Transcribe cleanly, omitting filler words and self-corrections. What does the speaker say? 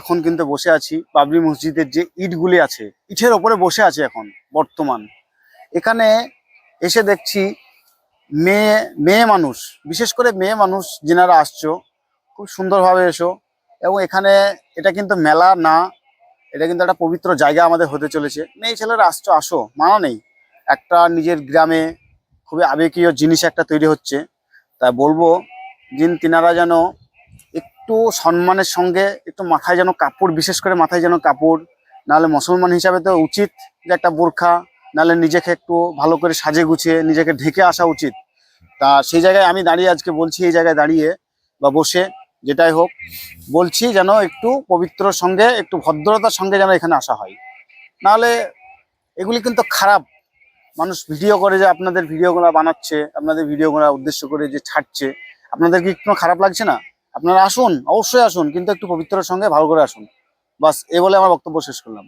এখন কিন্তু বসে আছি বাবরি মসজিদের যে ইটগুলি আছে, ইটের ওপরে বসে আছে এখন বর্তমান। এখানে এসে দেখছি মেয়ে মেয়ে মানুষ, বিশেষ করে মেয়ে মানুষ যেনারা আসছো, খুব সুন্দরভাবে এসো। এবং এখানে এটা কিন্তু মেলা না, এটা কিন্তু একটা পবিত্র জায়গা আমাদের হতে চলেছে। মেয়ে ছেলেরা আসছো, আসো, মানা নেই। একটা নিজের গ্রামে খুবই আবেগীয় জিনিস একটা তৈরি হচ্ছে। তাই বলবো তিনারা যেন একটু সম্মানের সঙ্গে একটু মাথায় যেন কাপড়, বিশেষ করে মাথায় যেন কাপড়, নাহলে মুসলমান হিসাবে তো উচিত যে একটা বোরখা, নাহলে নিজেকে একটু ভালো করে সাজে গুছিয়ে নিজেকে ঢেকে আসা উচিত। তা সেই জায়গায় আমি দাঁড়িয়ে আজকে বলছি, এই জায়গায় দাঁড়িয়ে বা বসে যেটাই হোক, বলছি যেন একটু পবিত্রর সঙ্গে একটু ভদ্রতার সঙ্গে যেন এখানে আসা হয়। নাহলে এগুলি কিন্তু খারাপ। মানুষ ভিডিও করে যে আপনাদের ভিডিওগুলো বানাচ্ছে, আপনাদের ভিডিওগুলো উদ্দেশ্য করে যে ছাড়ছে, আপনাদের কি কোনো খারাপ লাগছে না? আপনারা আসুন, অবশ্যই আসুন, কিন্তু একটু পবিত্রর সঙ্গে ভালো করে আসুন। বাস, এ বলে আমার বক্তব্য শেষ করলাম।